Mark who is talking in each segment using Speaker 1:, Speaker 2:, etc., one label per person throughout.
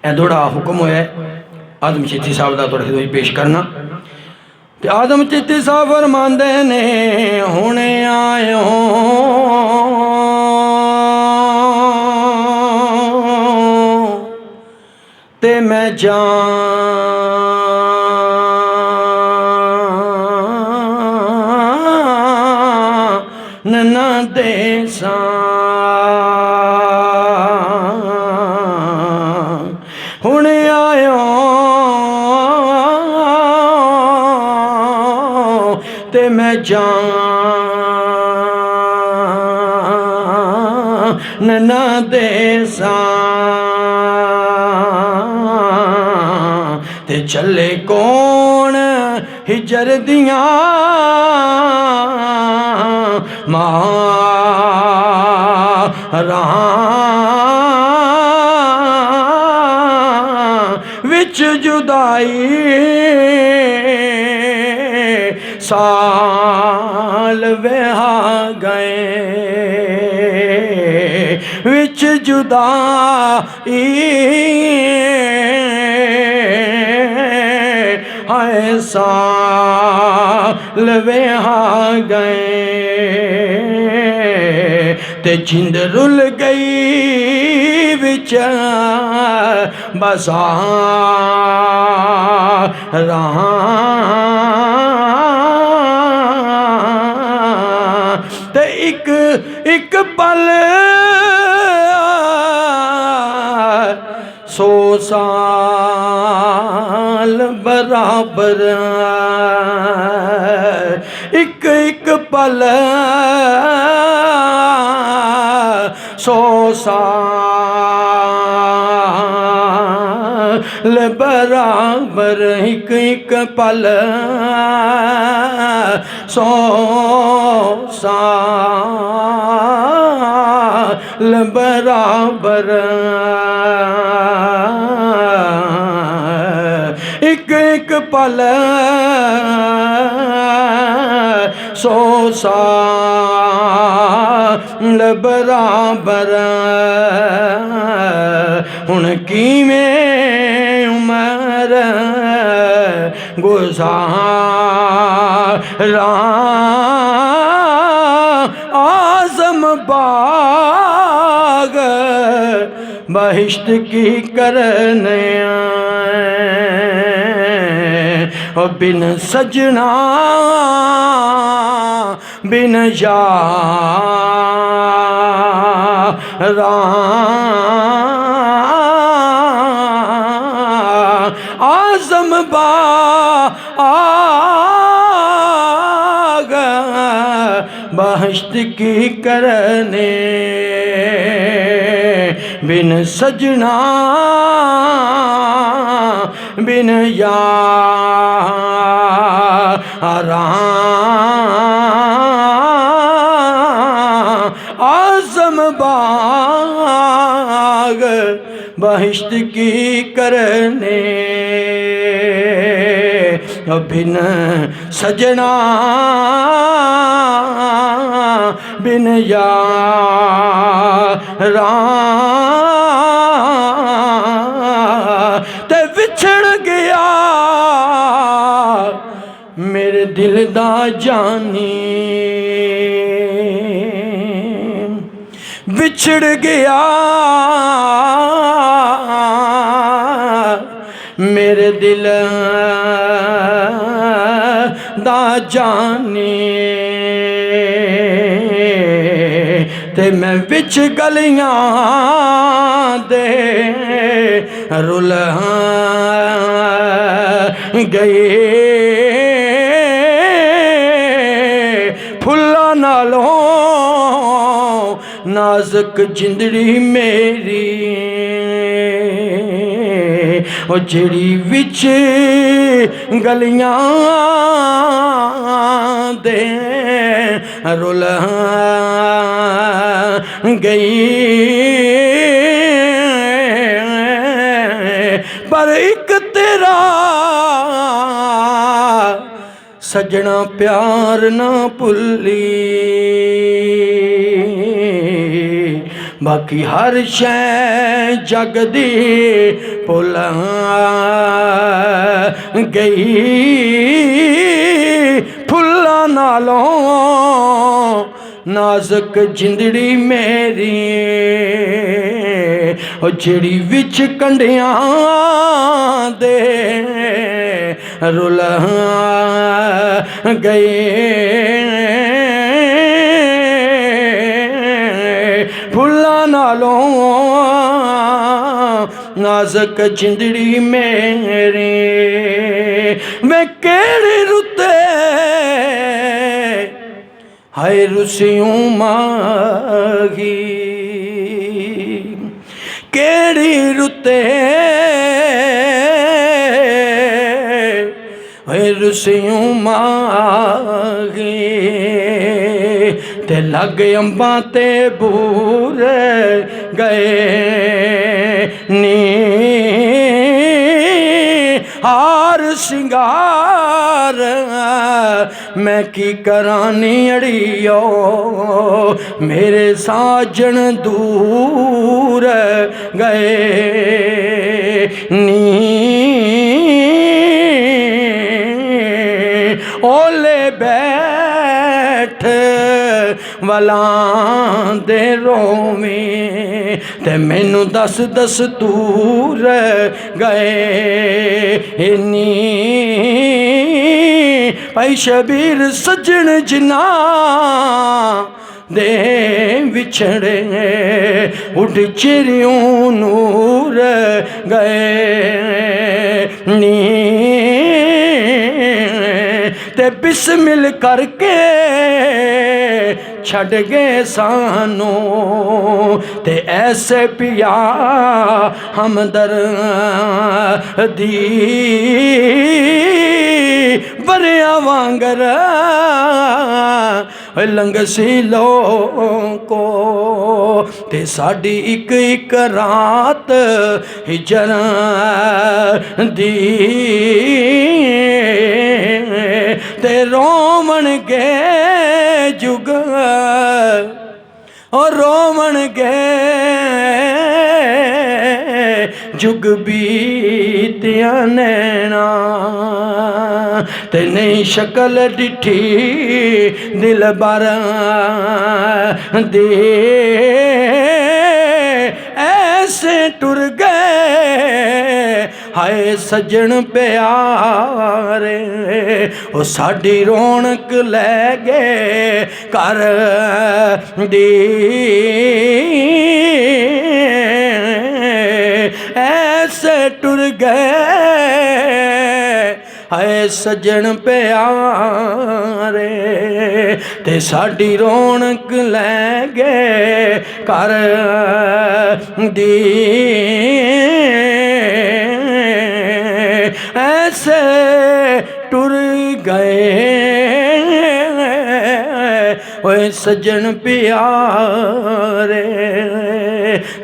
Speaker 1: ए थोड़ा हुक्म होया आदम चिश्ती साहब का थोड़ा खिदमत पेश करना। ते आदम चिश्ती साहब फरमांदे ने हुणे आयो ते मैं जान न देसा हुणे आयो ते मैं जान न देसा ते चले कौन हिजर दियां मारां विच जुदाई साल वहा गए विच जुदाई हाय साल वहा गए ते जिंद रुल गई विच बाज़ारां ते एक पल 100 साल बराबर एक पल 100 साल बराबर एक पल 100 साल बराबर एक पल 100 साल बराबर हुण किवें उमर गुज़ारां आज़म बाग बहिश्त की करने आए बिन सजना बिन यारा आज़म बाग बहिश्त की करने बिन सजना बिन यारा आज़म बाग बहिश्त की करने बिन सजना बिन यारा ते विछड़ गया मेरे दिल दा जानी बिछड़ गया मेरे दिल दा जानी ते मैं विच गलियां दे रुल गए फुल्ला नालों नाजुक जिंदड़ी मेरी ओ जेड़ी विच गलियां दे रुल गई पर एक तेरा सजना प्यार ना भुल्ली बाकी हर शै जग दी भुल गई फुल्लां नालों नाजुक जिंदड़ी मेरी ओ जिहड़ी विच कंढियां दे रुल गए फुल्लां नालों नाजुक जिंदड़ी मेरी मैं केड़ी रुते हाय रुसियों माही केड़ी रुते हाय रुसियों माही ते लग अंबां ते बूर गए नी हार सिंगार मैं की करानी अड़ियो मेरे साजन दूर गए नी ओले बैठ वलां दे रोवें ते मैनू दस दस दूर गए नी भाई शबीर सज्जन जिन्ना दे विछड़े उठ चिरियों नूर गए नी ते बिस्मिल करके छड़ गए सानू ते ऐसे पिया हमदर्दी बरिया वांगर लंघसी लोको ते साडी एक एक रात हिजर दी ते रोमन गे जुग और रोमन गे जुग बीतिया नैना ते नहीं शकल डिठी दिल बर दे ऐसे टुर गए हाय सज्जन प्यारे ओ साडी रौनक लै गए कर दी ऐसे टुर गए हाय सज्जन प्यारे ते साडी रौनक लै गए कर दी ऐसे टुर गए ओए सज्जन प्यारे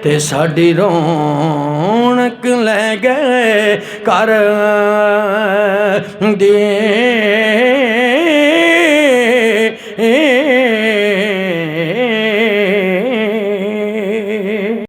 Speaker 1: ते साडी रौनक लै गए कर दे